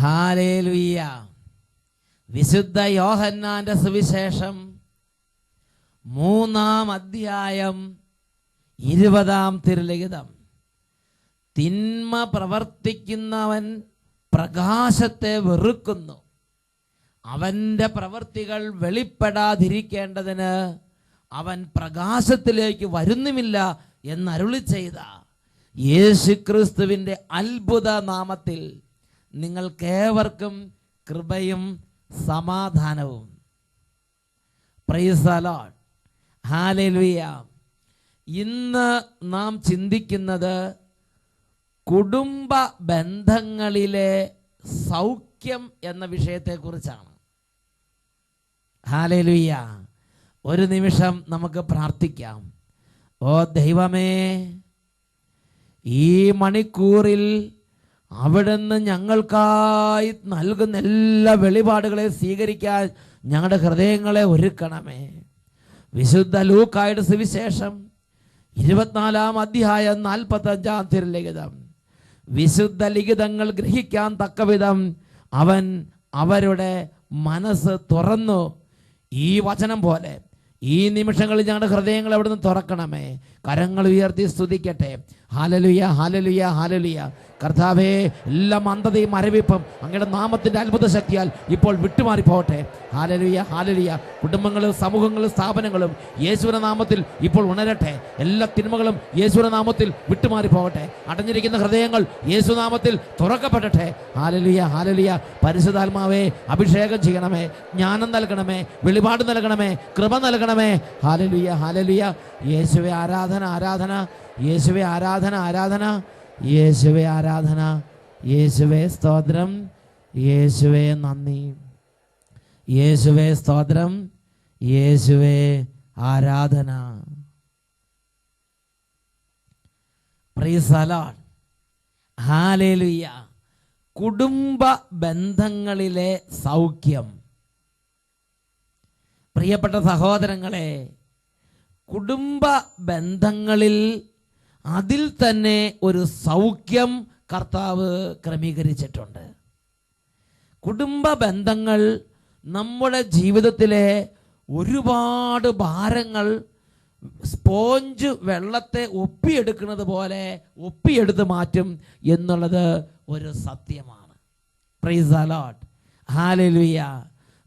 Hallelujah. വിശുദ്ധ യോഹന്നാന്റെ സുവിശേഷം 3-ാം അധ്യായം 20-ാം തിരുലിഖിതം. തിന്മ പ്രവർത്തിക്കുന്നവൻ പ്രകാശത്തെ വെറുക്കുന്നു, അവൻ്റെ പ്രവൃത്തികൾ വെളിപ്പെടാതിരിക്കേണ്ടതിന് അവൻ പ്രകാശത്തിലേക്ക് വരുന്നുമില്ല എന്നരുളി ചെയ്ത യേശുക്രിസ്തുവിൻ്റെ അത്ഭുത നാമത്തിൽ നിങ്ങൾക്കേവർക്കും കൃപയും സമാധാനവും. Price the Lord. ഹല്ലേലൂയ. ഇന്ന് നാം ചിന്തിക്കുന്നത് കുടുംബ ബന്ധങ്ങളിലെ സൗഖ്യം എന്ന വിഷയത്തെക്കുറിച്ചാണ്. ഹല്ലേലൂയ. ഒരു നിമിഷം നമുക്ക് പ്രാർത്ഥിക്കാം. ഓ ദൈവമേ, ഈ മണിക്കൂറിൽ അവിടുന്ന് ഞങ്ങൾക്കായി നൽകുന്ന എല്ലാ വെളിപാടുകളെ സ്വീകരിക്കാൻ ഞങ്ങളുടെ ഹൃദയങ്ങളെ ഒരുക്കണമേ. വിശുദ്ധ ലൂക്കായുടെ സുവിശേഷം 24-ാം അധ്യായം 45-ാം തിരുലിഖിതം. വിശുദ്ധ ലിഖിതങ്ങൾ ഗ്രഹിക്കാൻ തക്കവിധം അവൻ അവരുടെ മനസ്സ് തുറന്നു. ഈ വചനം പോലെ ഈ നിമിഷങ്ങളിൽ ഞങ്ങളുടെ ഹൃദയങ്ങൾ അവിടുന്ന് തുറക്കണമേ. കരങ്ങൾ ഉയർത്തി സ്തുതിക്കട്ടെ. ഹല്ലേലൂയ, ഹല്ലേലൂയ, ഹല്ലേലൂയ. കർത്താവേ, എല്ലാ മന്ദതയും മരവിപ്പും അങ്ങയുടെ നാമത്തിൻ്റെ അത്ഭുത ശക്തിയാൽ ഇപ്പോൾ വിട്ടുമാറിപ്പോകട്ടെ. Hallelujah, hallelujah. കുടുംബങ്ങളും സമൂഹങ്ങളും സ്ഥാപനങ്ങളും യേശുവിന്റെ നാമത്തിൽ ഇപ്പോൾ ഉണരട്ടെ. എല്ലാ തിന്മകളും യേശുവിന്റെ നാമത്തിൽ വിട്ടുമാറിപ്പോകട്ടെ. അടഞ്ഞിരിക്കുന്ന ഹൃദയങ്ങൾ യേശുനാമത്തിൽ തുറക്കപ്പെടട്ടെ. Hallelujah, hallelujah. പരിശുദ്ധാത്മാവേ, അഭിഷേകം ചെയ്യണമേ, ജ്ഞാനം നൽകണമേ, വെളിപാട് നൽകണമേ, കൃപ നൽകണമേ. Hallelujah, hallelujah. യേശുവേ ആരാധന, ആരാധന. യേശുവേ ആരാധന, ആരാധന. യേശുവേ ആരാധന. യേശുവേ സ്തോത്രം. യേശുവേ നന്ദി. യേശുവേ സ്തോത്രം. യേശുവേ ആരാധന. Praise the Lord. ഹല്ലേലൂയ. കുടുംബ ബന്ധങ്ങളിലെ സൗഖ്യം. പ്രിയപ്പെട്ട സഹോദരങ്ങളെ, കുടുംബ ബന്ധങ്ങളിൽ അതിൽ തന്നെ ഒരു സൗഖ്യം കർത്താവ് ക്രമീകരിച്ചിട്ടുണ്ട്. കുടുംബ ബന്ധങ്ങൾ നമ്മുടെ ജീവിതത്തിലെ ഒരുപാട് ഭാരങ്ങൾ സ്പോഞ്ച് വെള്ളത്തെ ഒപ്പിയെടുക്കുന്നത് പോലെ ഒപ്പിയെടുത്ത് മാറ്റും എന്നുള്ളത് ഒരു സത്യമാണ്. Price the Lord. ഹല്ലേലൂയ.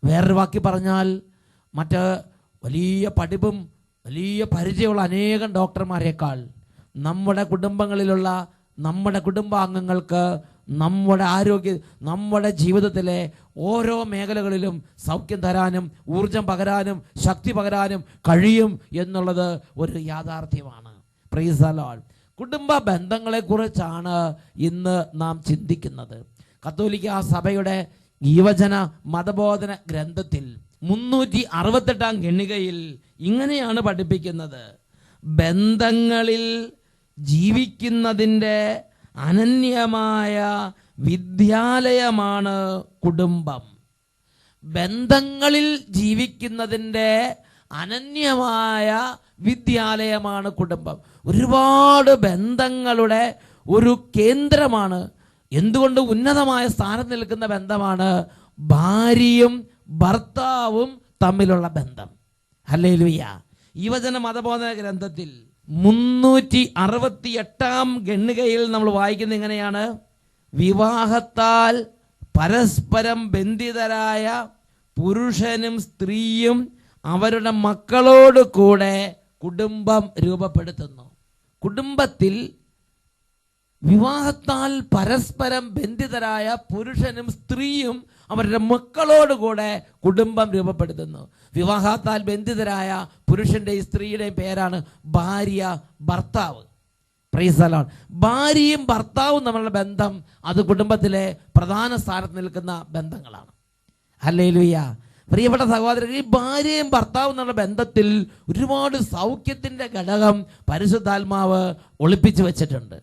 വേറൊരു വാക്കി പറഞ്ഞാൽ, മറ്റ് വലിയ പഠിപ്പും വലിയ പരിചയമുള്ള അനേകം ഡോക്ടർമാരെക്കാൾ നമ്മുടെ കുടുംബങ്ങളിലുള്ള നമ്മുടെ കുടുംബാംഗങ്ങൾക്ക് നമ്മുടെ ആരോഗ്യ നമ്മുടെ ജീവിതത്തിലെ ഓരോ മേഖലകളിലും സൗഖ്യം തരാനും ഊർജം പകരാനും ശക്തി പകരാനും കഴിയും എന്നുള്ളത് ഒരു യാഥാർത്ഥ്യമാണ്. Price the Lord. കുടുംബ ബന്ധങ്ങളെക്കുറിച്ചാണ് ഇന്ന് നാം ചിന്തിക്കുന്നത്. കത്തോലിക്ക സഭയുടെ യുവജന മതബോധന ഗ്രന്ഥത്തിൽ 368-ാം ഖണ്ഡികയിൽ ഇങ്ങനെയാണ് പഠിപ്പിക്കുന്നത്: ബന്ധങ്ങളിൽ ജീവിക്കുന്നതിൻ്റെ അനന്യമായ വിദ്യാലയമാണ് കുടുംബം. ബന്ധങ്ങളിൽ ജീവിക്കുന്നതിൻ്റെ അനന്യമായ വിദ്യാലയമാണ് കുടുംബം. ഒരുപാട് ബന്ധങ്ങളുടെ ഒരു കേന്ദ്രമാണ്. എന്തുകൊണ്ട് ഉന്നതമായ സ്ഥാനത്ത് നിൽക്കുന്ന ബന്ധമാണ് ഭാര്യയും ഭർത്താവും തമ്മിലുള്ള ബന്ധം. ഹല്ലേലൂയ. യുവജന മതബോധന ഗ്രന്ഥത്തിൽ 368-ാം ഖണ്ഡികയിൽ നമ്മൾ വായിക്കുന്നത് ഇങ്ങനെയാണ്: വിവാഹത്താൽ പരസ്പരം ബന്ധിതരായ പുരുഷനും സ്ത്രീയും അവരുടെ മക്കളോട് കൂടെ കുടുംബം രൂപപ്പെടുത്തുന്നു. കുടുംബത്തിൽ വിവാഹത്താൽ പരസ്പരം ബന്ധിതരായ പുരുഷനും സ്ത്രീയും അവരുടെ മക്കളോടുകൂടെ കുടുംബം രൂപപ്പെടുത്തുന്നു. വിവാഹത്താൽ ബന്ധിതരായ പുരുഷന്റെയും സ്ത്രീയുടെയും പേരാണ് ഭാര്യ, ഭർത്താവ്. Price the Lord. ഭാര്യയും ഭർത്താവും തമ്മിലുള്ള ബന്ധം അത് കുടുംബത്തിലെ പ്രധാന സ്ഥാനത്ത് നിൽക്കുന്ന ബന്ധങ്ങളാണ്. ഹല്ലേലൂയ. പ്രിയപ്പെട്ട സഹോദരൻ, ഈ ഭാര്യയും ഭർത്താവും എന്നുള്ള ബന്ധത്തിൽ ഒരുപാട് സൗഖ്യത്തിൻ്റെ ഘടകം പരിശുദ്ധാത്മാവ് ഒളിപ്പിച്ചു വെച്ചിട്ടുണ്ട്.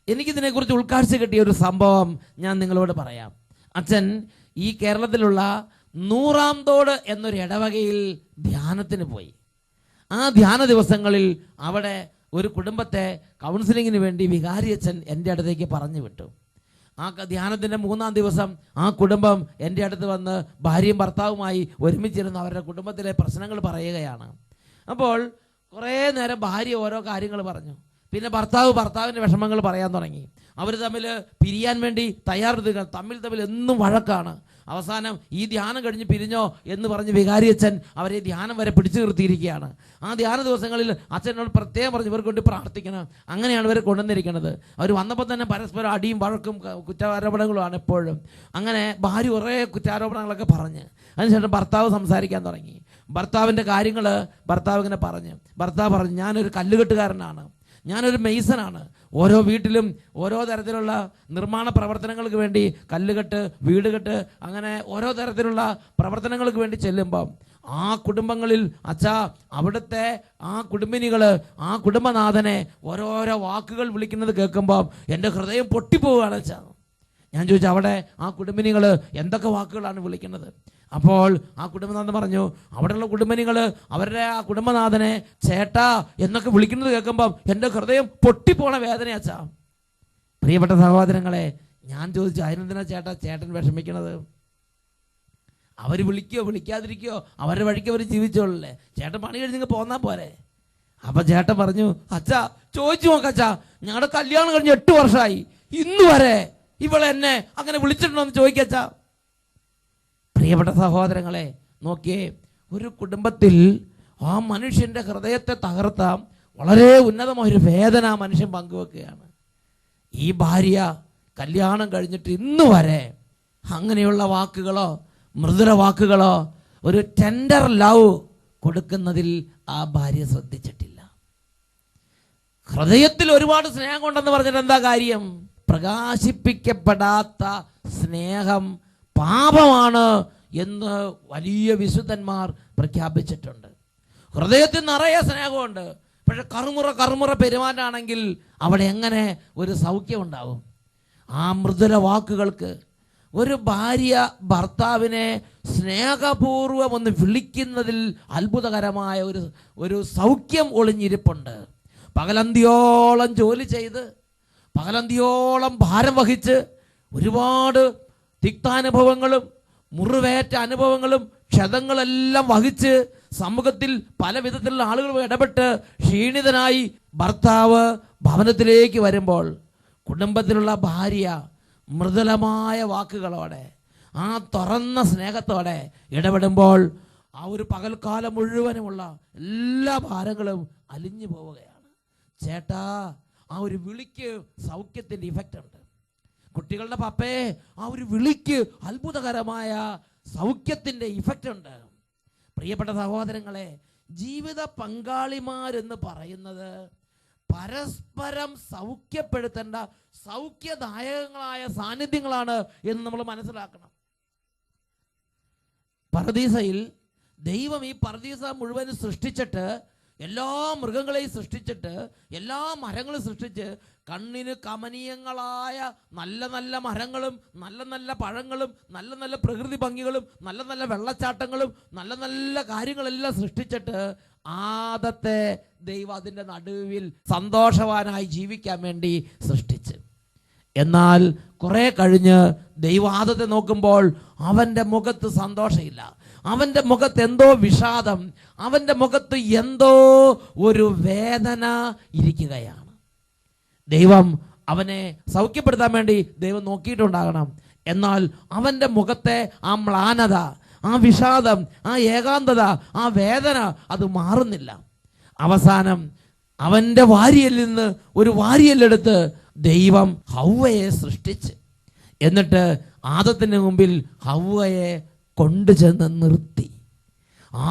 എനിക്കിതിനെക്കുറിച്ച് ഉൾക്കാഴ്ച കിട്ടിയ ഒരു സംഭവം ഞാൻ നിങ്ങളോട് പറയാം. അച്ഛൻ ഈ കേരളത്തിലുള്ള നൂറാംതോട് എന്നൊരു ഇടവകയിൽ ധ്യാനത്തിന് പോയി. ആ ധ്യാന ദിവസങ്ങളിൽ അവിടെ ഒരു കുടുംബത്തെ കൗൺസിലിങ്ങിന് വേണ്ടി വികാരി അച്ഛൻ എൻ്റെ അടുത്തേക്ക് പറഞ്ഞു വിട്ടു. ആ ധ്യാനത്തിൻ്റെ 3-ാം ദിവസം ആ കുടുംബം എൻ്റെ അടുത്ത് വന്ന് ഭാര്യയും ഭർത്താവുമായി ഒരുമിച്ചിരുന്ന് അവരുടെ കുടുംബത്തിലെ പ്രശ്നങ്ങൾ പറയുകയാണ്. അപ്പോൾ കുറേ നേരം ഭാര്യ ഓരോ കാര്യങ്ങൾ പറഞ്ഞു. പിന്നെ ഭർത്താവിൻ്റെ വിഷമങ്ങൾ പറയാൻ തുടങ്ങി. അവർ തമ്മിൽ പിരിയാൻ വേണ്ടി തയ്യാറെടുക്കുക, തമ്മിൽ എന്നും വഴക്കാണ്. അവസാനം ഈ ധ്യാനം കഴിഞ്ഞ് പിരിഞ്ഞോ എന്ന് പറഞ്ഞ് വികാരിയച്ഛൻ അവരെ ധ്യാനം വരെ പിടിച്ചു നിർത്തിയിരിക്കുകയാണ്. ആ ധ്യാന ദിവസങ്ങളിൽ അച്ഛനോട് പ്രത്യേകം പറഞ്ഞു ഇവർക്ക് വേണ്ടി പ്രാർത്ഥിക്കണം. അങ്ങനെയാണ് ഇവരെ കൊണ്ടുവന്നിരിക്കുന്നത്. അവർ വന്നപ്പോൾ തന്നെ പരസ്പരം അടിയും വഴക്കും കുറ്റാരോപണങ്ങളുമാണ് എപ്പോഴും. അങ്ങനെ ഭാര്യ കുറേ കുറ്റാരോപണങ്ങളൊക്കെ പറഞ്ഞ് അതിനുശേഷം ഭർത്താവ് സംസാരിക്കാൻ തുടങ്ങി. ഭർത്താവിൻ്റെ കാര്യങ്ങൾ ഭർത്താവ് ഇങ്ങനെ ഭർത്താവ് പറഞ്ഞു ഞാനൊരു കല്ലുകെട്ടുകാരനാണ്, ഞാനൊരു മെയ്സനാണ്. ഓരോ വീട്ടിലും ഓരോ തരത്തിലുള്ള നിർമ്മാണ പ്രവർത്തനങ്ങൾക്ക് വേണ്ടി കല്ലുകെട്ട്, വീടുകെട്ട്, അങ്ങനെ ഓരോ തരത്തിലുള്ള പ്രവർത്തനങ്ങൾക്ക് വേണ്ടി ചെല്ലുമ്പം ആ കുടുംബങ്ങളിൽ അച്ഛാ അവിടുത്തെ ആ കുടുംബിനികൾ ആ കുടുംബനാഥനെ ഓരോരോ വാക്കുകൾ വിളിക്കുന്നത് കേൾക്കുമ്പം എൻ്റെ ഹൃദയം പൊട്ടിപ്പോവുകയാണ് അച്ഛാ. ഞാൻ ചോദിച്ചു അവിടെ ആ കുടുംബിനികൾ എന്തൊക്കെ വാക്കുകളാണ് വിളിക്കുന്നത്? അപ്പോൾ ആ കുടുംബനാഥൻ പറഞ്ഞു അവിടെയുള്ള കുടുംബിനികൾ അവരുടെ ആ കുടുംബനാഥനെ ചേട്ടാ എന്നൊക്കെ വിളിക്കുന്നത് കേൾക്കുമ്പം എൻ്റെ ഹൃദയം പൊട്ടിപ്പോണ വേദനയാച്ചാ. പ്രിയപ്പെട്ട സഹോദരങ്ങളെ, ഞാൻ ചോദിച്ചു അതിനെന്തിനാ ചേട്ടൻ വിഷമിക്കണത്? അവർ വിളിക്കുകയോ വിളിക്കാതിരിക്കുകയോ അവരുടെ വഴിക്ക് അവർ ജീവിച്ചോളല്ലേ, ചേട്ടൻ പണി കഴിഞ്ഞ് നിങ്ങൾ പോന്നാൽ പോരെ. അപ്പം ചേട്ടൻ പറഞ്ഞു അച്ഛാ ചോദിച്ചു നോക്കച്ചാ, ഞങ്ങളുടെ കല്യാണം കഴിഞ്ഞ് 8 വർഷമായി, ഇന്ന് വരെ ഇവളെ എന്നെ അങ്ങനെ വിളിച്ചിട്ടുണ്ടോ എന്ന് ചോദിക്കച്ചാ. പ്രിയപ്പെട്ട സഹോദരങ്ങളെ നോക്കിയേ, ഒരു കുടുംബത്തിൽ ആ മനുഷ്യൻ്റെ ഹൃദയത്തെ തകർത്ത വളരെ ഉന്നതമായൊരു വേദന മനുഷ്യൻ പങ്കുവെക്കുകയാണ്. ഈ ഭാര്യ കല്യാണം കഴിഞ്ഞിട്ട് ഇന്ന് വരെ അങ്ങനെയുള്ള വാക്കുകളോ മൃദുല വാക്കുകളോ ഒരു ടെൻഡർ ലവ് കൊടുക്കുന്നതിൽ ആ ഭാര്യ ശ്രദ്ധിച്ചിട്ടില്ല. ഹൃദയത്തിൽ ഒരുപാട് സ്നേഹം കൊണ്ടെന്ന് പറഞ്ഞിട്ട് എന്താ കാര്യം? പ്രകാശിപ്പിക്കപ്പെടാത്ത സ്നേഹം പാപമാണ് എന്ന് വലിയ വിശുദ്ധന്മാർ പ്രഖ്യാപിച്ചിട്ടുണ്ട്. ഹൃദയത്തിൽ നിറയെ സ്നേഹമുണ്ട്, പക്ഷെ കറുമുറ പെരുമാറ്റാണെങ്കിൽ അവിടെ എങ്ങനെ ഒരു സൗഖ്യം ഉണ്ടാവും? ആ മൃദുല വാക്കുകൾക്ക് ഒരു ഭാര്യ ഭർത്താവിനെ സ്നേഹപൂർവം ഒന്ന് വിളിക്കുന്നതിൽ അത്ഭുതകരമായ ഒരു സൗഖ്യം ഒളിഞ്ഞിരിപ്പുണ്ട്. പകലന്തിയോളം ജോലി ചെയ്ത് പകലന്തിയോളം ഭാരം വഹിച്ച് ഒരുപാട് തിക്താനുഭവങ്ങളും മുറിവേറ്റ അനുഭവങ്ങളും ക്ഷതങ്ങളെല്ലാം വഹിച്ച് സമൂഹത്തിൽ പല വിധത്തിലുള്ള ആളുകൾ ഇടപെട്ട് ക്ഷീണിതനായി ഭർത്താവ് ഭവനത്തിലേക്ക് വരുമ്പോൾ കുടുംബത്തിലുള്ള ഭാര്യ മൃദുലമായ വാക്കുകളോടെ ആ തുറന്ന സ്നേഹത്തോടെ ഇടപെടുമ്പോൾ ആ ഒരു പകൽക്കാലം മുഴുവനുമുള്ള എല്ലാ ഭാരങ്ങളും അലിഞ്ഞു പോവുകയാണ്. ചേട്ടാ, ആ ഒരു വിളിക്ക് സൗഖ്യത്തിൻ്റെ ഇഫക്റ്റ് ഉണ്ട്. കുട്ടികളുടെ പപ്പയെ ആ ഒരു വിളിക്ക് അത്ഭുതകരമായ സൗഖ്യത്തിൻ്റെ ഇഫക്റ്റ് ഉണ്ട്. പ്രിയപ്പെട്ട സഹോദരങ്ങളെ, ജീവിത പങ്കാളിമാരെന്ന് പറയുന്നത് പരസ്പരം സൗഖ്യപ്പെടുത്തേണ്ട സൗഖ്യദായകങ്ങളായ സാന്നിധ്യങ്ങളാണ് എന്ന് നമ്മൾ മനസ്സിലാക്കണം. പർദീസയിൽ ദൈവം ഈ പർദീസ മുഴുവൻ സൃഷ്ടിച്ചിട്ട് എല്ലാ മൃഗങ്ങളെയും സൃഷ്ടിച്ചിട്ട് എല്ലാ മരങ്ങളും സൃഷ്ടിച്ച് കണ്ണിന് കമനീയങ്ങളായ നല്ല നല്ല മരങ്ങളും നല്ല നല്ല പഴങ്ങളും നല്ല നല്ല പ്രകൃതി ഭംഗികളും നല്ല നല്ല വെള്ളച്ചാട്ടങ്ങളും നല്ല നല്ല കാര്യങ്ങളെല്ലാം സൃഷ്ടിച്ചിട്ട് ആദത്തെ ദൈവം അതിൻ്റെ നടുവിൽ സന്തോഷവാനായി ജീവിക്കാൻ വേണ്ടി സൃഷ്ടിച്ച്. എന്നാൽ കുറെ കഴിഞ്ഞ് ദൈവം ആദത്തെ നോക്കുമ്പോൾ അവൻ്റെ മുഖത്ത് സന്തോഷമില്ല, അവൻ്റെ മുഖത്ത് എന്തോ വിഷാദം, അവൻ്റെ മുഖത്ത് എന്തോ ഒരു വേദന ഇരിക്കുകയാണ്. ദൈവം അവനെ സൗഖ്യപ്പെടുത്താൻ വേണ്ടി ദൈവം നോക്കിയിട്ടുണ്ടാകണം. എന്നാൽ അവൻ്റെ മുഖത്തെ ആ മ്ലാനത, ആ വിഷാദം, ആ ഏകാന്തത, ആ വേദന അത് മാറുന്നില്ല. അവസാനം അവൻ്റെ വാരിയിൽ നിന്ന് ഒരു വാരിയലെടുത്ത് ദൈവം ഹവ്വയെ സൃഷ്ടിച്ച് എന്നിട്ട് ആദത്തിന് മുമ്പിൽ ഹവ്വയെ കൊണ്ടുചെന്ന് നിർത്തി.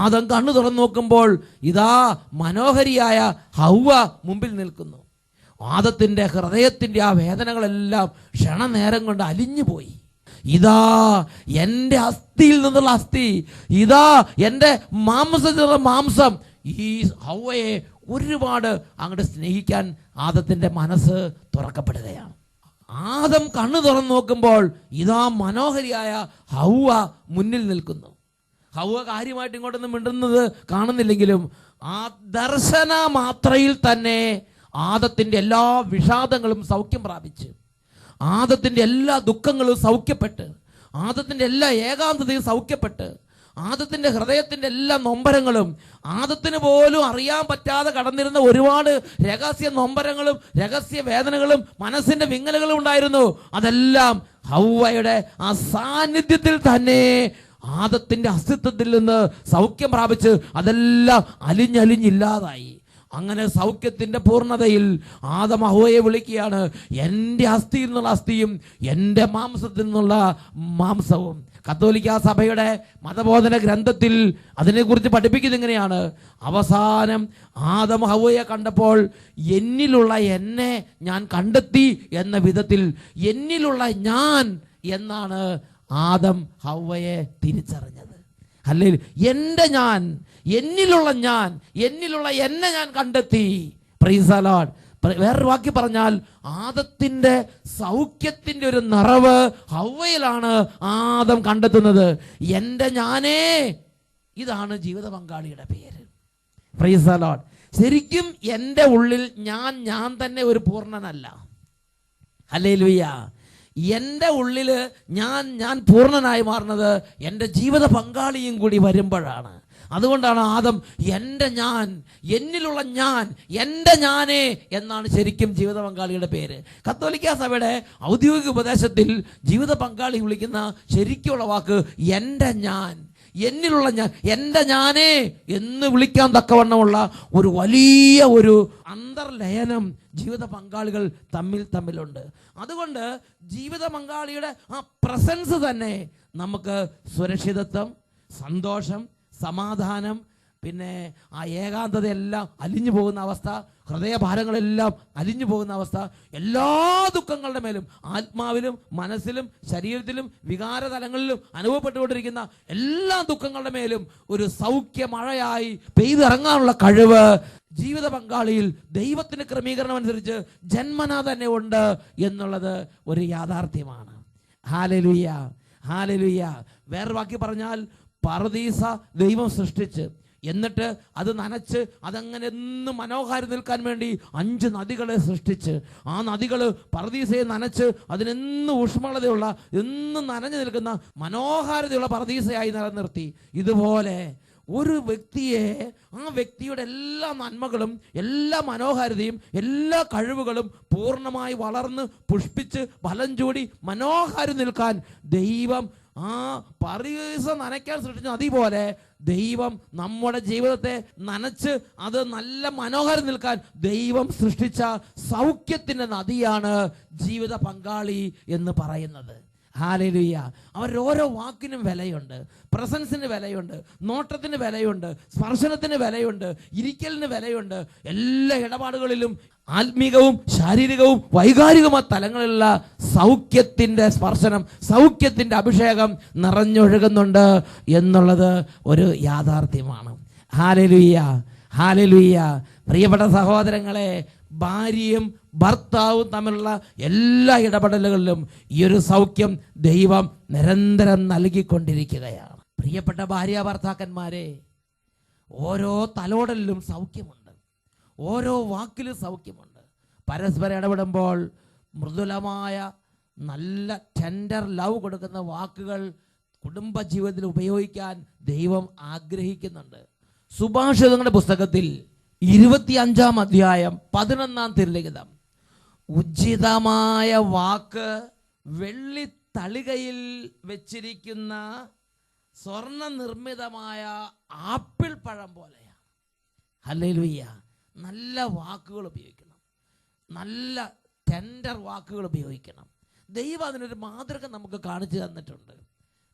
ആദം കണ്ണു തുറന്നു നോക്കുമ്പോൾ ഇതാ മനോഹരിയായ ഹവ്വ മുമ്പിൽ നിൽക്കുന്നു. ആദത്തിൻ്റെ ഹൃദയത്തിൻ്റെ ആ വേദനകളെല്ലാം ക്ഷണനേരം കൊണ്ട് അലിഞ്ഞു പോയി. ഇതാ എൻ്റെ അസ്ഥിയിൽ നിന്നുള്ള അസ്ഥി, ഇതാ എൻ്റെ മാംസത്തിൽ നിന്നുള്ള മാംസം. ഈ ഹവ്വയെ ഒരുപാട് അങ്ങോട്ട് സ്നേഹിക്കാൻ ആദത്തിൻ്റെ മനസ്സ് തുറക്കപ്പെടുകയാണ്. ആദം കണ്ണു തുറന്നു നോക്കുമ്പോൾ ഇതാ മനോഹരിയായ ഹവ്വ മുന്നിൽ നിൽക്കുന്നു. ഹവ്വ കാര്യമായിട്ട് ഇങ്ങോട്ടൊന്നും മിണ്ടുന്നത് കാണുന്നില്ലെങ്കിലും ആ ദർശന മാത്രയിൽ തന്നെ ആദത്തിൻ്റെ എല്ലാ വിഷാദങ്ങളും സൗഖ്യം പ്രാപിച്ചു. ആദത്തിന്റെ എല്ലാ ദുഃഖങ്ങളും സൗഖ്യപ്പെട്ട്, ആദത്തിന്റെ എല്ലാ ഏകാന്തതയും സൗഖ്യപ്പെട്ട്, ആദത്തിന്റെ ഹൃദയത്തിന്റെ എല്ലാ നൊമ്പരങ്ങളും, ആദത്തിന് പോലും അറിയാൻ പറ്റാതെ കടന്നിരുന്ന ഒരുപാട് രഹസ്യ നൊമ്പരങ്ങളും രഹസ്യ വേദനകളും മനസ്സിന്റെ വിങ്ങലുകളും ഉണ്ടായിരുന്നു. അതെല്ലാം ഹവ്വയുടെ ആ സാന്നിധ്യത്തിൽ തന്നെ ആദത്തിന്റെ അസ്തിത്വത്തിൽ നിന്ന് സൗഖ്യം പ്രാപിച്ച് അതെല്ലാം അലിഞ്ഞലിഞ്ഞില്ലാതായി. അങ്ങനെ സൗഖ്യത്തിന്റെ പൂർണ്ണതയിൽ ആദം ഹവ്വയെ വിളിക്കുകയാണ്, എൻ്റെ അസ്ഥിയിൽ നിന്നുള്ള അസ്ഥിയും എൻ്റെ മാംസത്തിൽ നിന്നുള്ള മാംസവും. കത്തോലിക്കാ സഭയുടെ മതബോധന ഗ്രന്ഥത്തിൽ അതിനെക്കുറിച്ച് പഠിപ്പിക്കുന്നത് ഇങ്ങനെയാണ്: അവസാനം ആദം ഹവ്വയെ കണ്ടപ്പോൾ എന്നിലുള്ള എന്നെ ഞാൻ കണ്ടെത്തി എന്ന വിധത്തിൽ എന്നിലുള്ള ഞാൻ എന്നാണ് ആദം ഹവ്വയെ തിരിച്ചറിഞ്ഞത്. അല്ലെങ്കിൽ എൻ്റെ ഞാൻ, എന്നിലുള്ള ഞാൻ, എന്നിലുള്ള എന്നെ ഞാൻ കണ്ടെത്തി. Price the Lord. വേറൊരു വാക്കി പറഞ്ഞാൽ ആദത്തിന്റെ സൗഖ്യത്തിന്റെ ഒരു നിറവ് ഹവ്വയിലാണ് ആദം കണ്ടെത്തുന്നത്. എൻ്റെ ഞാനേ, ഇതാണ് ജീവിത പങ്കാളിയുടെ പേര്. Price the Lord. ശരിക്കും എൻ്റെ ഉള്ളിൽ ഞാൻ തന്നെ ഒരു പൂർണ്ണനല്ല. ഹല്ലേലൂയ. എൻ്റെ ഉള്ളില് ഞാൻ പൂർണ്ണനായി മാറുന്നത് എൻ്റെ ജീവിത പങ്കാളിയും കൂടി വരുമ്പോഴാണ്. അതുകൊണ്ടാണ് ആദം എൻ്റെ ഞാൻ, എന്നിലുള്ള ഞാൻ, എൻ്റെ ഞാനേ എന്നാണ് ശരിക്കും ജീവിത പങ്കാളിയുടെ പേര്. കത്തോലിക്കാ സഭയുടെ ഔദ്യോഗിക ഉപദേശത്തിൽ ജീവിത പങ്കാളി വിളിക്കുന്ന ശരിക്കുള്ള വാക്ക് എൻ്റെ ഞാൻ, എന്നിലുള്ള ഞാൻ, എൻ്റെ ഞാനേ എന്ന് വിളിക്കാൻ തക്കവണ്ണമുള്ള ഒരു വലിയ ഒരു അന്തർലയനം ജീവിത പങ്കാളികൾ തമ്മിലുണ്ട്. അതുകൊണ്ട് ജീവിത പങ്കാളിയുടെ ആ പ്രസൻസ് തന്നെ നമുക്ക് സുരക്ഷിതത്വം, സന്തോഷം, സമാധാനം, പിന്നെ ആ ഏകാന്തതയെല്ലാം അലിഞ്ഞു പോകുന്ന അവസ്ഥ, ഹൃദയഭാരങ്ങളെല്ലാം അലിഞ്ഞു പോകുന്ന അവസ്ഥ, എല്ലാ ദുഃഖങ്ങളുടെ മേലും ആത്മാവിലും മനസ്സിലും ശരീരത്തിലും വികാരതലങ്ങളിലും അനുഭവപ്പെട്ടുകൊണ്ടിരിക്കുന്ന എല്ലാ ദുഃഖങ്ങളുടെ മേലും ഒരു സൗഖ്യ മഴയായി പെയ്തിറങ്ങാനുള്ള കഴിവ് ജീവിത പങ്കാളിയിൽ ദൈവത്തിന്റെ ക്രമീകരണം അനുസരിച്ച് ജന്മനാ തന്നെ ഉണ്ട് എന്നുള്ളത് ഒരു യാഥാർത്ഥ്യമാണ്. Hallelujah, hallelujah. വേറെ വാക്കി പറഞ്ഞാൽ പറുദീസ ദൈവം സൃഷ്ടിച്ച് എന്നിട്ട് അത് നനച്ച് അതങ്ങനെ എന്നും മനോഹാരം നിൽക്കാൻ വേണ്ടി 5 നദികളെ സൃഷ്ടിച്ച് ആ നദികൾ പറുദീസയെ നനച്ച് അതിനെന്നും ഊഷ്മളതയുള്ള എന്നും നനഞ്ഞു നിൽക്കുന്ന മനോഹാരതയുള്ള പറുദീസയായി നിലനിർത്തി. ഇതുപോലെ ഒരു വ്യക്തിയെ, ആ വ്യക്തിയുടെ എല്ലാ നന്മകളും എല്ലാ മനോഹാരിതയും എല്ലാ കഴിവുകളും പൂർണ്ണമായി വളർന്ന് പുഷ്പിച്ച് ഫലം ചൂടി മനോഹാരം നിൽക്കാൻ ദൈവം ആ പറുദീസ നനയ്ക്കാൻ സൃഷ്ടിച്ച നദി പോലെ ദൈവം നമ്മുടെ ജീവിതത്തെ നനച്ച് അത് നല്ല മനോഹരം നിൽക്കാൻ ദൈവം സൃഷ്ടിച്ച സൗഖ്യത്തിന്റെ നദിയാണ് ജീവിത പങ്കാളി എന്ന് പറയുന്നത്. ഹല്ലേലൂയ. അവരുടെ ഓരോ വാക്കിനും വിലയുണ്ട്, പ്രസൻസിന് വിലയുണ്ട്, നോട്ടത്തിന് വിലയുണ്ട്, സ്പർശനത്തിന് വിലയുണ്ട്, ഇരിക്കലിന് വിലയുണ്ട്. എല്ലാ ഇടപാടുകളിലും ആത്മീകവും ശാരീരികവും വൈകാരികമായ തലങ്ങളിലുള്ള സൗഖ്യത്തിന്റെ സ്പർശനം, സൗഖ്യത്തിന്റെ അഭിഷേകം നിറഞ്ഞൊഴുകുന്നുണ്ട് എന്നുള്ളത് ഒരു യാഥാർത്ഥ്യമാണ്. Hallelujah, hallelujah. പ്രിയപ്പെട്ട സഹോദരങ്ങളെ, ഭാര്യയും ഭർത്താവും തമ്മിലുള്ള എല്ലാ ഇടപെടലുകളിലും ഈ ഒരു സൗഖ്യം ദൈവം നിരന്തരം നൽകിക്കൊണ്ടിരിക്കുകയാണ്. പ്രിയപ്പെട്ട ഭാര്യ ഭർത്താക്കന്മാരെ, ഓരോ തലോടലിലും സൗഖ്യമുണ്ട്, ഓരോ വാക്കിലും സൗഖ്യമുണ്ട്. പരസ്പരം ഇടപെടുമ്പോൾ മൃദുലമായ നല്ല ടെൻഡർ ലവ് കൊടുക്കുന്ന വാക്കുകൾ കുടുംബജീവിതത്തിൽ ഉപയോഗിക്കാൻ ദൈവം ആഗ്രഹിക്കുന്നുണ്ട്. സുഭാഷിതങ്ങളുടെ പുസ്തകത്തിൽ 25-ാം അധ്യായം 11-ാം തിരുലിഖിതം, ഉചിതമായ വാക്ക് വെള്ളി തളികയിൽ വെച്ചിരിക്കുന്ന സ്വർണ്ണ നിർമ്മിതമായ ആപ്പിൾ പഴം പോലെയാണ്. ഹല്ലേലൂയ. നല്ല വാക്കുകൾ ഉപയോഗിക്കണം, നല്ല ടെൻഡർ വാക്കുകൾ ഉപയോഗിക്കണം. ദൈവം അതിനൊരു മാതൃക നമുക്ക് കാണിച്ചു തന്നിട്ടുണ്ട്.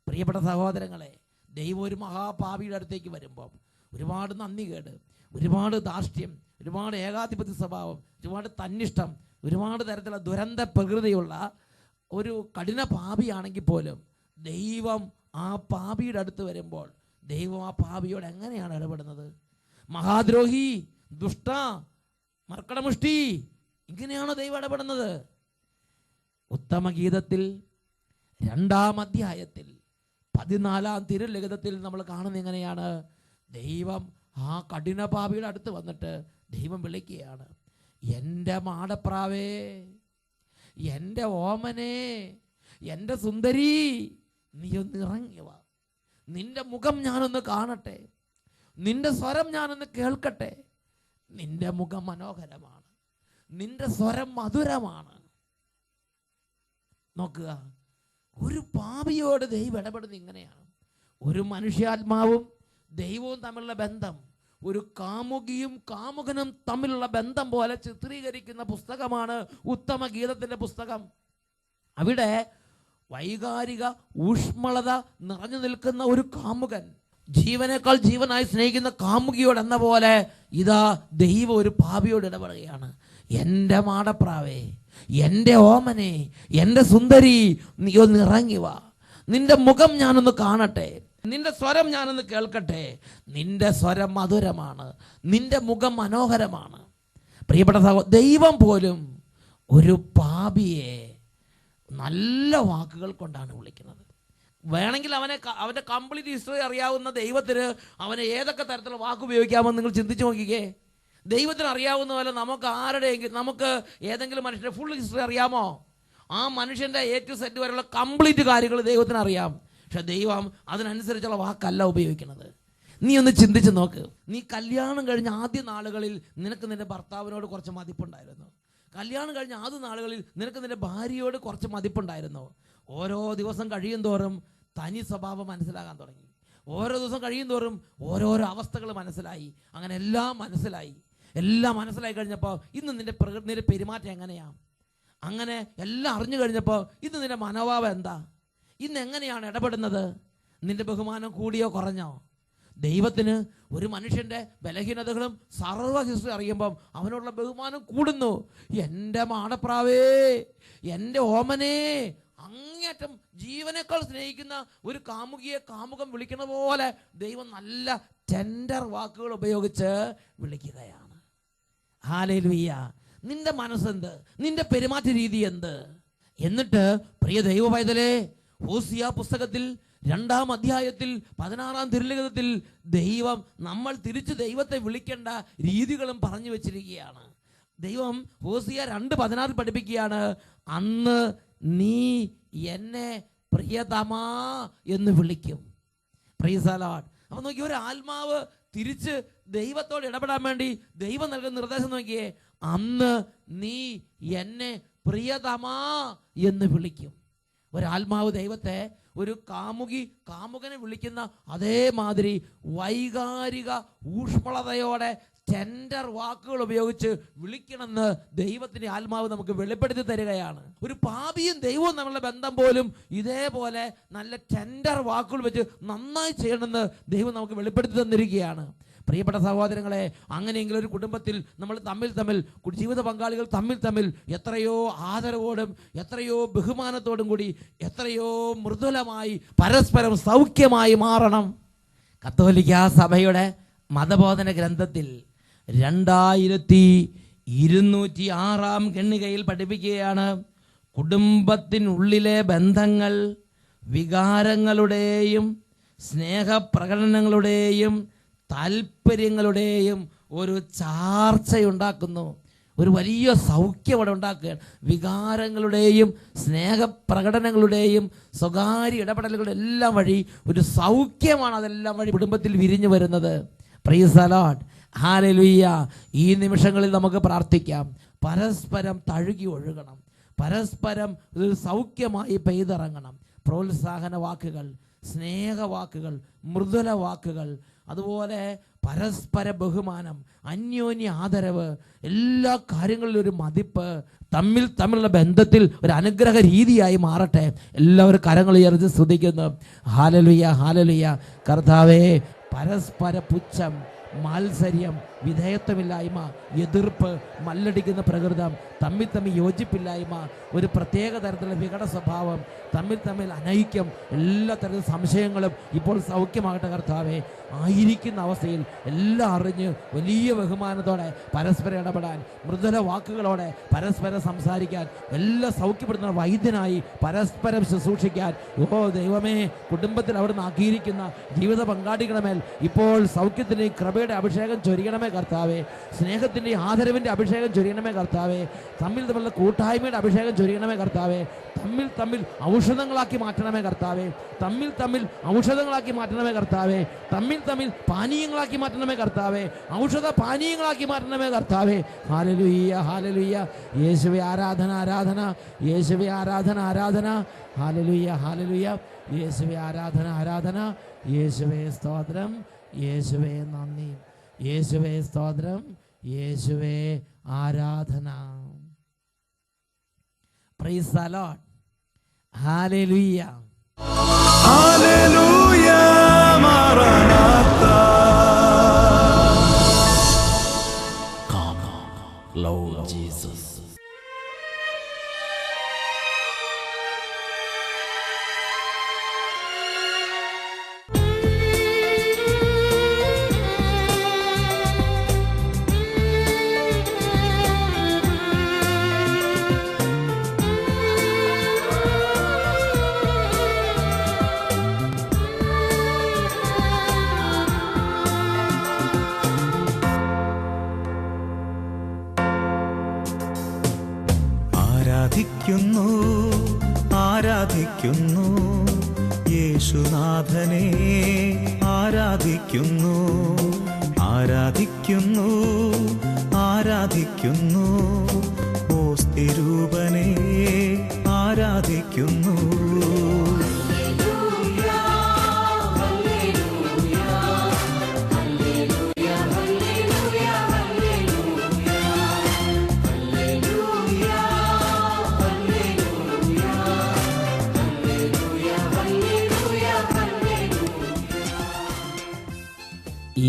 പ്രിയപ്പെട്ട സഹോദരങ്ങളെ, ദൈവം ഒരു മഹാപാപിയുടെ അടുത്തേക്ക് വരുമ്പോൾ ഒരുപാട് നന്ദികേട്, ഒരുപാട് ധാർഷ്ട്യം, ഒരുപാട് ഏകാധിപത്യ സ്വഭാവം, ഒരുപാട് തന്നിഷ്ടം, ഒരുപാട് തരത്തിലുള്ള ദുരന്ത പ്രകൃതിയുള്ള ഒരു കഠിന പാപിയാണെങ്കിൽ പോലും ദൈവം ആ പാപിയുടെ അടുത്ത് വരുമ്പോൾ ദൈവം ആ പാപിയോട് എങ്ങനെയാണ് ഇടപെടുന്നത്? മഹാദ്രോഹി, ദുഷ്ട, മർക്കടമുഷ്ടി, ഇങ്ങനെയാണോ ദൈവം ഇടപെടുന്നത്? ഉത്തമഗീതത്തിൽ 2-ാം അധ്യായത്തിൽ 14-ാം തിരുലിഖിതത്തിൽ നമ്മൾ കാണുന്നത് എങ്ങനെയാണ്? ദൈവം ആ കഠിന പാപിയുടെ അടുത്ത് വന്നിട്ട് ദൈവം വിളിക്കുകയാണ്, എൻ്റെ മാടപ്രാവേ, എൻ്റെ ഓമനെ, എൻ്റെ സുന്ദരി, നീ ഒന്ന് ഇറങ്ങി വാ. നിന്റെ മുഖം ഞാനൊന്ന് കാണട്ടെ, നിന്റെ സ്വരം ഞാനൊന്ന് കേൾക്കട്ടെ. നിന്റെ മുഖം മനോഹരമാണ്, നിന്റെ സ്വരം മധുരമാണ്. നോക്കുക, ഒരു പാപിയോട് ദൈവം ഇടപെടുന്നത് ഇങ്ങനെയാണ്. ഒരു മനുഷ്യാത്മാവും ദൈവവും തമ്മിലുള്ള ബന്ധം ഒരു കാമുകിയും കാമുകനും തമ്മിലുള്ള ബന്ധം പോലെ ചിത്രീകരിക്കുന്ന പുസ്തകമാണ് ഉത്തമ ഗീതത്തിന്റെ പുസ്തകം. അവിടെ വൈകാരിക ഊഷ്മളത നിറഞ്ഞു നിൽക്കുന്ന ഒരു കാമുകൻ ജീവനേക്കാൾ ജീവനായി സ്നേഹിക്കുന്ന കാമുകിയോട് എന്ന പോലെ ഇതാ ദൈവം ഒരു പാപിയോട് ഇടപെടുകയാണ്. എൻ്റെ മാടപ്രാവേ, എൻ്റെ ഓമനെ, എൻ്റെ സുന്ദരി, നീ ഒന്ന് ഇറങ്ങി വാ. നിന്റെ മുഖം ഞാനൊന്ന് കാണട്ടെ, നിന്റെ സ്വരം ഞാനൊന്ന് കേൾക്കട്ടെ. നിന്റെ സ്വരം മധുരമാണ്, നിന്റെ മുഖം മനോഹരമാണ്. പ്രിയപ്പെട്ട ദൈവം പോലും ഒരു പാപിയെ നല്ല വാക്കുകൾ കൊണ്ടാണ് വിളിക്കുന്നത്. വേണമെങ്കിൽ അവൻ്റെ കംപ്ലീറ്റ് ഹിസ്റ്ററി അറിയാവുന്ന ദൈവത്തിന് അവനെ ഏതൊക്കെ തരത്തിലുള്ള വാക്ക് ഉപയോഗിക്കാമെന്ന് നിങ്ങൾ ചിന്തിച്ചു നോക്കിക്കേ. ദൈവത്തിന് അറിയാവുന്ന പോലെ നമുക്ക് ഏതെങ്കിലും മനുഷ്യൻ്റെ ഫുൾ ഹിസ്റ്ററി അറിയാമോ? ആ മനുഷ്യൻ്റെ A to Z വരെയുള്ള കംപ്ലീറ്റ് കാര്യങ്ങൾ ദൈവത്തിന് അറിയാം. പക്ഷെ ദൈവം അതിനനുസരിച്ചുള്ള വാക്കല്ല ഉപയോഗിക്കുന്നത്. നീ ഒന്ന് ചിന്തിച്ച് നോക്ക്. നീ കല്യാണം കഴിഞ്ഞ ആദ്യ നാളുകളിൽ നിനക്ക് നിന്റെ ഭർത്താവിനോട് കുറച്ച് മതിപ്പുണ്ടായിരുന്നു. കല്യാണം കഴിഞ്ഞ ആദ്യ നാളുകളിൽ നിനക്ക് നിന്റെ ഭാര്യയോട് കുറച്ച് മതിപ്പുണ്ടായിരുന്നു. ഓരോ ദിവസം കഴിയും തോറും തനി സ്വഭാവം മനസ്സിലാകാൻ തുടങ്ങി. ഓരോ ദിവസം കഴിയും തോറും ഓരോരോ അവസ്ഥകൾ മനസ്സിലായി. അങ്ങനെ എല്ലാം മനസ്സിലായി കഴിഞ്ഞപ്പോൾ ഇന്ന് നിന്റെ പെരുമാറ്റം എങ്ങനെയാണ്? അങ്ങനെ എല്ലാം അറിഞ്ഞു കഴിഞ്ഞപ്പോൾ ഇന്ന് നിന്റെ മനോഭാവം എന്താ? ഇന്ന് എങ്ങനെയാണ് ഇടപെടുന്നത്? നിന്റെ ബഹുമാനം കൂടിയോ കുറഞ്ഞോ? ദൈവത്തിന് ഒരു മനുഷ്യൻ്റെ ബലഹീനതകളും സർവ്വ ഹിസ്റ്ററി അറിയുമ്പം അവനോടുള്ള ബഹുമാനം കൂടുന്നു. എൻ്റെ മാടപ്രാവേ, എൻ്റെ ഓമനെ, അങ്ങേറ്റം ജീവനേക്കാൾ സ്നേഹിക്കുന്ന ഒരു കാമുകിയെ കാമുകം വിളിക്കുന്ന പോലെ ദൈവം നല്ല ടെൻഡർ വാക്കുകൾ ഉപയോഗിച്ച് വിളിക്കുകയാണ്. ഹല്ലേലൂയ. നിന്റെ മനസ്സെന്ത്? നിന്റെ പെരുമാറ്റ രീതി എന്ത്? എന്നിട്ട് പ്രിയ ദൈവ പൈതലേ, ഹോസിയ പുസ്തകത്തിൽ 2-ാം അധ്യായത്തിൽ 16-ാം തിരുലിഖിതത്തിൽ ദൈവം നമ്മൾ തിരിച്ച് ദൈവത്തെ വിളിക്കേണ്ട രീതികളും പറഞ്ഞു വെച്ചിരിക്കുകയാണ്. ദൈവം ഹോസിയ 2:16 പഠിപ്പിക്കുകയാണ്, അന്ന് നീ എന്നെ പ്രിയതമാ എന്ന് വിളിക്കും. Price the Lord. അപ്പൊ നോക്കി, ഒരു ആത്മാവ് തിരിച്ച് ദൈവത്തോട് ഇടപെടാൻ വേണ്ടി ദൈവം നൽകുന്ന നിർദ്ദേശം നോക്കിയേ, അന്ന് നീ എന്നെ പ്രിയതമാ എന്ന് വിളിക്കും. ഒരാത്മാവ് ദൈവത്തെ ഒരു കാമുകനെ വിളിക്കുന്ന അതേമാതിരി വൈകാരിക ഊഷ്മളതയോടെ ടെൻഡർ വാക്കുകൾ ഉപയോഗിച്ച് വിളിക്കണമെന്ന് ദൈവത്തിന്റെ ആത്മാവ് നമുക്ക് വെളിപ്പെടുത്തി തരികയാണ്. ഒരു പാപിയും ദൈവവും തമ്മിലുള്ള ബന്ധം പോലും ഇതേപോലെ നല്ല ടെൻഡർ വാക്കുകൾ വെച്ച് നന്നായി ചെയ്യണമെന്ന് ദൈവം നമുക്ക് വെളിപ്പെടുത്തി തന്നിരിക്കുകയാണ്. പ്രിയപ്പെട്ട സഹോദരങ്ങളെ, അങ്ങനെയെങ്കിലും ഒരു കുടുംബത്തിൽ നമ്മൾ തമ്മിൽ ജീവിത പങ്കാളികൾ തമ്മിൽ എത്രയോ ആദരവോടും എത്രയോ ബഹുമാനത്തോടും കൂടി എത്രയോ മൃദുലമായി പരസ്പരം സൗഖ്യമായി മാറണം. കത്തോലിക്കാ സഭയുടെ മതബോധന ഗ്രന്ഥത്തിൽ 2206 ഖണ്ഡികയിൽ പഠിപ്പിക്കുകയാണ്, കുടുംബത്തിനുള്ളിലെ ബന്ധങ്ങൾ വികാരങ്ങളുടെയും സ്നേഹപ്രകടനങ്ങളുടെയും താല്പര്യങ്ങളുടെയും ഒരു ചാർച്ചയുണ്ടാക്കുന്നു. ഒരു വലിയ സൗഖ്യം അവിടെ ഉണ്ടാക്കുകയാണ്. വികാരങ്ങളുടെയും സ്നേഹപ്രകടനങ്ങളുടെയും സ്വകാര്യ ഇടപെടലുകളുടെ എല്ലാം വഴി ഒരു സൗഖ്യമാണ് അതെല്ലാം വഴി കുടുംബത്തിൽ വിരിഞ്ഞു വരുന്നത്. Price the Lord. ഹല്ലേലൂയ. ഈ നിമിഷങ്ങളിൽ നമുക്ക് പ്രാർത്ഥിക്കാം. പരസ്പരം തഴുകി ഒഴുകണം, പരസ്പരം ഒരു സൗഖ്യമായി പെയ്തിറങ്ങണം. പ്രോത്സാഹന വാക്കുകൾ, സ്നേഹവാക്കുകൾ, മൃദുല വാക്കുകൾ, അതുപോലെ പരസ്പര ബഹുമാനം, അന്യോന്യ ആദരവ്, എല്ലാ കാര്യങ്ങളിലും ഒരു മതിപ്പ്, തമ്മിലുള്ള ബന്ധത്തിൽ ഒരു അനുഗ്രഹ രീതിയായി മാറട്ടെ. എല്ലാവരും കരങ്ങൾ ഉയർത്തി സ്തുതിക്കുന്നു. ഹല്ലേലൂയ, ഹല്ലേലൂയ. കർത്താവേ, പരസ്പര പുച്ഛം, മാത്സര്യം, വിധേയത്വമില്ലായ്മ, എതിർപ്പ്, മല്ലടിക്കുന്ന പ്രകൃതം, തമ്മിൽ യോജിപ്പില്ലായ്മ, ഒരു പ്രത്യേക തരത്തിലുള്ള വികട സ്വഭാവം, തമ്മിൽ അനൈക്യം, എല്ലാ തരത്തിലും സംശയങ്ങളും ഇപ്പോൾ സൗഖ്യമാകട്ടെ കർത്താവേ. ആയിരിക്കുന്ന അവസ്ഥയിൽ എല്ലാം അറിഞ്ഞ് വലിയ ബഹുമാനത്തോടെ പരസ്പരം ഇടപെടാൻ, മൃദുല വാക്കുകളോടെ പരസ്പരം സംസാരിക്കാൻ, എല്ലാം സൗഖ്യപ്പെടുന്ന വൈദ്യനായി പരസ്പരം ശുശ്രൂഷിക്കാൻ, ദൈവമേ, കുടുംബത്തിൽ അവിടുന്ന് ആക്കിയിരിക്കുന്ന ജീവിത പങ്കാളികളുടെ മേൽ ഇപ്പോൾ സൗഖ്യത്തിൻ്റെയും കൃപയുടെ അഭിഷേകം ചൊരിയണമേ ചൊരിയണമേ കർത്താവേ. സ്നേഹത്തിൻ്റെ ആദരവിൻ്റെ അഭിഷേകം ചൊരിയണമേ കർത്താവേ. തമ്മിലുള്ള കൂട്ടായ്മയുടെ അഭിഷേകം ചൊരിയണമേ കർത്താവേ. തമ്മിൽ ഔഷധങ്ങളാക്കി മാറ്റണമേ കർത്താവേ. തമ്മിൽ ഔഷധങ്ങളാക്കി മാറ്റണമേ കർത്താവേ. തമ്മിൽ പാനീയങ്ങളാക്കി മാറ്റണമേ കർത്താവേ. ഔഷധ പാനീയങ്ങളാക്കി മാറ്റണമേ കർത്താവേ. Hallelujah hallelujah. യേശുവേ ആരാധന ആരാധന. യേശുവേ ആരാധന ആരാധന. Hallelujah hallelujah. യേശുവേ ആരാധന ആരാധന. യേശുവേ സ്തോത്രം. യേശുവേ നന്ദി. യേശുവേ സ്തോത്രം. യേശുവേ ആരാധന. Praise the Lord. ഹല്ലേലൂയ ഹല്ലേലൂയ. മറനാഥാ. Come, Lord Jesus. ആരാധിക്കുന്നു ആരാധിക്കുന്നു യേശുനാഥനെ ആരാധിക്കുന്നു ആരാധിക്കുന്നു ആരാധിക്കുന്നു ഓസ്തിരൂപനെ ആരാധിക്കുന്നു.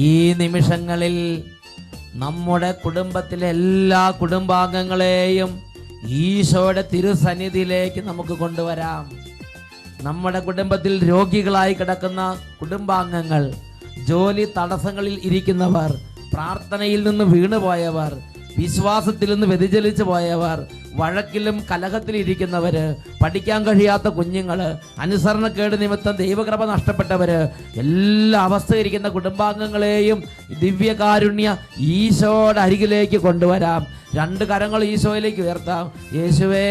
ഈ നിമിഷങ്ങളിൽ നമ്മുടെ കുടുംബത്തിലെ എല്ലാ കുടുംബാംഗങ്ങളെയും ഈശോയുടെ തിരുസന്നിധിയിലേക്ക് നമുക്ക് കൊണ്ടുവരാം. നമ്മുടെ കുടുംബത്തിൽ രോഗികളായി കിടക്കുന്ന കുടുംബാംഗങ്ങൾ, ജോലി തടസ്സങ്ങളിൽ ഇരിക്കുന്നവർ, പ്രാർത്ഥനയിൽ നിന്ന് വീണുപോയവർ, വിശ്വാസത്തിൽ നിന്ന് വ്യതിചലിച്ചു പോയവർ, വഴക്കിലും കലഹത്തിലിരിക്കുന്നവര്, പഠിക്കാൻ കഴിയാത്ത കുഞ്ഞുങ്ങള്, അനുസരണക്കേട് നിമിത്തം ദൈവകൃപ നഷ്ടപ്പെട്ടവര്, എല്ലാ അവസ്ഥയിരിക്കുന്ന കുടുംബാംഗങ്ങളെയും ദിവ്യകാരുണ്യ ഈശോയുടെ അരികിലേക്ക് കൊണ്ടുവരാം. രണ്ട് കരങ്ങൾ ഈശോയിലേക്ക് ഉയർത്താം. യേശുവേ,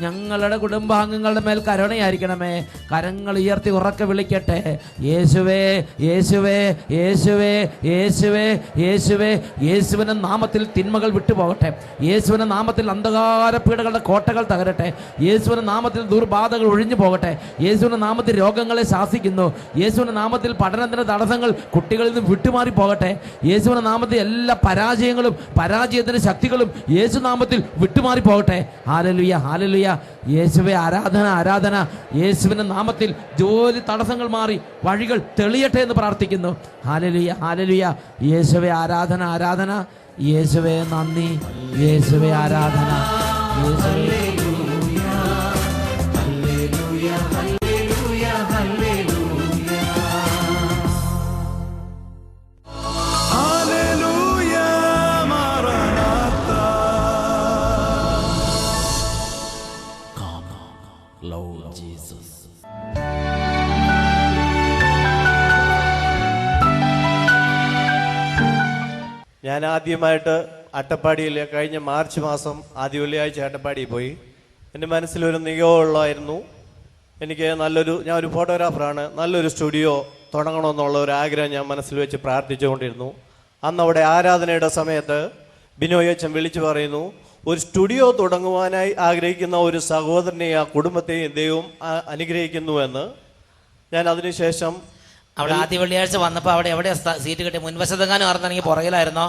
ഞങ്ങളുടെ കുടുംബാംഗങ്ങളുടെ മേൽ കരുണയായിരിക്കണമേ. കരങ്ങൾ ഉയർത്തി ഉറക്കെ വിളിക്കട്ടെ. യേശുവേ യേശുവേ യേശുവേ യേശുവേ യേശുവേ. യേശുവിന്റെ നാമത്തിൽ തിന്മകൾ വിട്ടുപോകട്ടെ. യേശുവിന്റെ നാമത്തിൽ അന്ധകാരപീഠകളുടെ കോട്ടകൾ തകരട്ടെ. യേശുവിന്റെ നാമത്തിൽ ദുർബാധകൾ ഒഴിഞ്ഞു പോകട്ടെ. യേശുവിന്റെ നാമത്തിൽ രോഗങ്ങളെ ശാസിക്കുന്നു. യേശുവിന്റെ നാമത്തിൽ പഠനത്തിന്റെ തടസ്സങ്ങൾ കുട്ടികളിൽ നിന്ന് വിട്ടുമാറി പോകട്ടെ. യേശുവിന്റെ നാമത്തിൽ എല്ലാ പരാജയങ്ങളും പരാജയത്തിന്റെ ശക്തികളും യേശുനാമത്തിൽ വിട്ടുമാറി പോകട്ടെ. Hallelujah hallelujah. യേശുവേ ആരാധന ആരാധന. യേശുവിന്റെ നാമത്തിൽ ജോലി തടസ്സങ്ങൾ മാറി വഴികൾ തെളിയട്ടെ എന്ന് പ്രാർത്ഥിക്കുന്നു. Hallelujah hallelujah. യേശുവേ ആരാധന ആരാധന. യേശുവേ നന്ദി. യേശുവേ ആരാധന. യേശുവേ ഞാൻ ആദ്യമായിട്ട് അട്ടപ്പാടിയിൽ കഴിഞ്ഞ മാർച്ച് മാസം ആദ്യ വെള്ളിയാഴ്ച അട്ടപ്പാടിയിൽ പോയി. എൻ്റെ മനസ്സിലൊരു നിയോഗമുള്ളായിരുന്നു. എനിക്ക് ഞാൻ ഒരു ഫോട്ടോഗ്രാഫറാണ്. നല്ലൊരു സ്റ്റുഡിയോ തുടങ്ങണമെന്നുള്ള ഒരു ആഗ്രഹം ഞാൻ മനസ്സിൽ വെച്ച് പ്രാർത്ഥിച്ചുകൊണ്ടിരുന്നു. അന്ന് അവിടെ ആരാധനയുടെ സമയത്ത് ബിനോയ് അച്ഛൻ വിളിച്ചു പറയുന്നു, ഒരു സ്റ്റുഡിയോ തുടങ്ങുവാനായി ആഗ്രഹിക്കുന്ന ഒരു സഹോദരനെയും ആ കുടുംബത്തെയും ദൈവം അനുഗ്രഹിക്കുന്നുവെന്ന്. ഞാൻ അതിനുശേഷം അവിടെ ആദ്യ വെള്ളിയാഴ്ച വന്നപ്പോൾ അവിടെ എവിടെയാ സീറ്റ് കിട്ടിയത്? മുൻവശത്തെങ്ങാനും ആർന്നെങ്കിൽ പുറകിലായിരുന്നോ?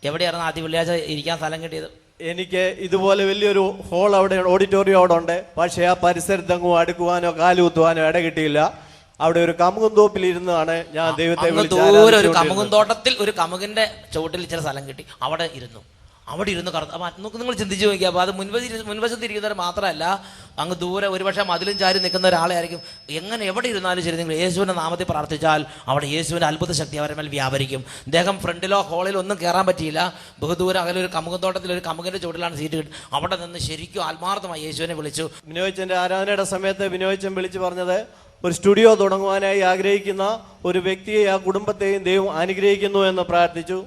എവിടെയായിരുന്നു ആദ്യ വെള്ളിയാഴ്ച ഇരിക്കാൻ സ്ഥലം കിട്ടിയത്? എനിക്ക് ഇതുപോലെ വലിയൊരു ഹോൾ അവിടെ ഓഡിറ്റോറിയം അവിടെ ഉണ്ട്. പക്ഷേ ആ പരിസരത്തെങ്ങും അടുക്കുവാനോ കാലുകുത്തുവാനോ ഇട കിട്ടിയില്ല. അവിടെ ഒരു കമുകുന്തോപ്പിലിരുന്നാണ് ഞാൻ ദൈവത്തെ ദൂരെ ഒരു കമുകുന്തോട്ടത്തിൽ ഒരു കമുകിന്റെ ചുവട്ടിൽ ഇച്ചിരി സ്ഥലം കിട്ടി. അവിടെ ഇരുന്നു നിങ്ങൾ ചിന്തിച്ചു നോക്കിയാൽ അപ്പോൾ അത് മുൻവശത്ത് ഇരിക്കുന്നവർ മാത്രമല്ല, അങ്ങ് ദൂരെ ഒരുപക്ഷെ മതിലും ചാരി നിൽക്കുന്ന ഒരാളെ ആയിരിക്കും. എങ്ങനെ എവിടെ ഇരുന്നാലും ശരി, നിങ്ങൾ യേശുവിൻ്റെ നാമത്തിൽ പ്രാർത്ഥിച്ചാൽ അവിടെ യേശുവിൻ്റെ അത്ഭുത ശക്തി അവരുടെ മേൽ വ്യാപരിക്കും. അദ്ദേഹം ഫ്രണ്ടിലോ ഹോളിലോ ഒന്നും കയറാൻ പറ്റിയില്ല. ബഹുദൂരം അകലെ ഒരു കമുകത്തോട്ടത്തിൽ ഒരു കമുകിൻ്റെ ചുവട്ടിലാണ് സീറ്റ് കിട്ടി. അവിടെ നിന്ന് ശരിക്കും ആത്മാർത്ഥമായി യേശുവിനെ വിളിച്ചു. ബിനോയ്ച്ചൻ്റെ ആരാധനയുടെ സമയത്ത് ബിനോയ്ച്ചൻ വിളിച്ചു പറഞ്ഞത്, ഒരു സ്റ്റുഡിയോ തുടങ്ങുവാനായി ആഗ്രഹിക്കുന്ന ഒരു വ്യക്തിയെ ആ കുടുംബത്തെയും ദൈവം അനുഗ്രഹിക്കുന്നു എന്ന് പ്രാർത്ഥിച്ചു.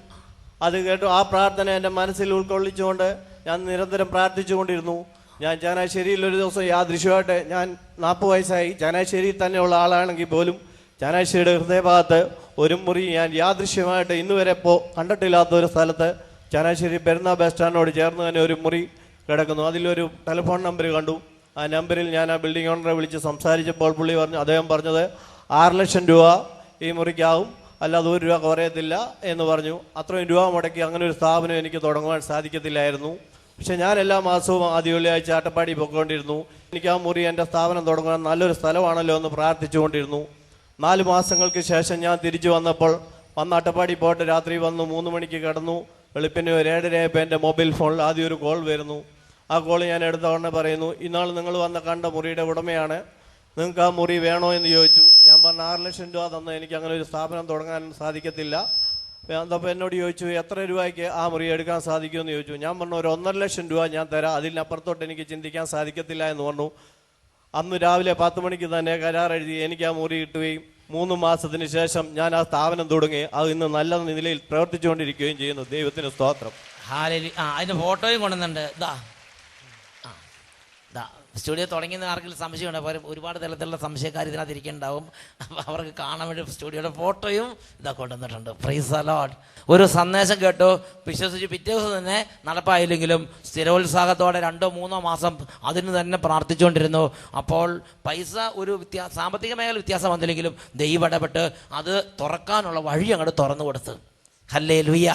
അത് കേട്ടു ആ പ്രാർത്ഥന എൻ്റെ മനസ്സിൽ ഉൾക്കൊള്ളിച്ചുകൊണ്ട് ഞാൻ നിരന്തരം പ്രാർത്ഥിച്ചുകൊണ്ടിരുന്നു. ഞാൻ ചങ്ങനാശ്ശേരിയിൽ ഒരു ദിവസം യാദൃശ്യമായിട്ട്, ഞാൻ 40 വയസ്സായി, ചങ്ങനാശ്ശേരിയിൽ തന്നെയുള്ള ആളാണെങ്കിൽ പോലും ചങ്ങനാശ്ശേരിയുടെ ഹൃദയഭാഗത്ത് ഒരു മുറി ഞാൻ യാദൃശ്യമായിട്ട് ഇന്നുവരെ കണ്ടിട്ടില്ലാത്ത ഒരു സ്ഥലത്ത് ചങ്ങനാശ്ശേരി പെരുന്നാ ബസ് സ്റ്റാൻഡിനോട് ചേർന്ന് തന്നെ ഒരു മുറി കിടക്കുന്നു. അതിലൊരു ടെലിഫോൺ നമ്പർ കണ്ടു. ആ നമ്പറിൽ ഞാൻ ആ ബിൽഡിംഗ് ഓണറെ വിളിച്ച് സംസാരിച്ചപ്പോൾ പുള്ളി പറഞ്ഞു, അദ്ദേഹം പറഞ്ഞത് 6 ലക്ഷം രൂപ ഈ മുറിക്കാവും, അല്ലാതെ 1 രൂപ കുറയത്തില്ല എന്ന് പറഞ്ഞു. അത്രയും രൂപ മുടക്കി അങ്ങനെ ഒരു സ്ഥാപനം എനിക്ക് തുടങ്ങുവാൻ സാധിക്കത്തില്ലായിരുന്നു. പക്ഷെ ഞാൻ എല്ലാ മാസവും ആദ്യ വെള്ളിയാഴ്ച അട്ടപ്പാടി പോയിക്കൊണ്ടിരുന്നു. എനിക്ക് ആ മുറി എൻ്റെ സ്ഥാപനം തുടങ്ങാൻ നല്ലൊരു സ്ഥലമാണല്ലോ എന്ന് പ്രാർത്ഥിച്ചുകൊണ്ടിരുന്നു. 4 മാസങ്ങൾക്ക് ശേഷം ഞാൻ തിരിച്ചു വന്നപ്പോൾ അട്ടപ്പാടി പോയിട്ട് രാത്രി വന്നു 3 മണിക്ക് കിടന്നു. വെളുപ്പിന് ഒരു 7:30 എൻ്റെ മൊബൈൽ ഫോണിൽ ആദ്യം ഒരു കോൾ വരുന്നു. ആ കോൾ ഞാൻ എടുത്ത ഉടനെ പറയുന്നു, ഇന്നാൾ നിങ്ങൾ കണ്ട മുറിയുടെ ഉടമയാണ്, നിങ്ങൾക്ക് ആ മുറി വേണോ എന്ന് ചോദിച്ചു. ഞാൻ പറഞ്ഞു 6 ലക്ഷം രൂപ തന്ന് എനിക്ക് അങ്ങനെ ഒരു സ്ഥാപനം തുടങ്ങാൻ സാധിക്കത്തില്ല. അപ്പോൾ എന്നോട് ചോദിച്ചു, എത്ര രൂപയ്ക്ക് ആ മുറി എടുക്കാൻ സാധിക്കുമെന്ന് ചോദിച്ചു. ഞാൻ പറഞ്ഞു, ഒരു 1.5 ലക്ഷം രൂപ ഞാൻ തരാം, അതിനപ്പുറത്തോട്ട് എനിക്ക് ചിന്തിക്കാൻ സാധിക്കത്തില്ല എന്ന് പറഞ്ഞു. അന്ന് രാവിലെ 10 മണിക്ക് തന്നെ കരാർ എഴുതി എനിക്ക് ആ മുറി കിട്ടുകയും 3 മാസത്തിന് ശേഷം ഞാൻ ആ സ്ഥാപനം തുടങ്ങി. അത് ഇന്ന് നല്ല നിലയിൽ പ്രവർത്തിച്ചുകൊണ്ടിരിക്കുകയും ചെയ്യുന്നു. ദൈവത്തിന് സ്തോത്രം. അതിന്റെ ഫോട്ടോയും കൊണ്ടുവന്നുണ്ട്. സ്റ്റുഡിയോ തുടങ്ങിയെന്ന് ആർക്കെങ്കിലും സംശയമുണ്ട്? അപ്പോൾ ഒരുപാട് തരത്തിലുള്ള സംശയക്കാർ ഇതിനകത്ത് ഇരിക്കുന്നുണ്ടാവും. അപ്പോൾ അവർക്ക് കാണാൻ വേണ്ടി സ്റ്റുഡിയോയുടെ ഫോട്ടോയും കൊണ്ടുവന്നിട്ടുണ്ട്. Price the Lord. ഒരു സന്ദേശം കേട്ടു, വിശ്വസിച്ച് പിറ്റേ ദിവസം തന്നെ നടപ്പായില്ലെങ്കിലും സ്ഥിരോത്സാഹത്തോടെ 2-3 മാസം അതിന് തന്നെ പ്രാർത്ഥിച്ചുകൊണ്ടിരുന്നു. അപ്പോൾ പൈസ ഒരു സാമ്പത്തിക മേഖല വ്യത്യാസം വന്നില്ലെങ്കിലും ദൈവം ഇടപെട്ട് അത് തുറക്കാനുള്ള വഴി അങ്ങോട്ട് തുറന്നു കൊടുത്ത്. ഹല്ലേലൂയ.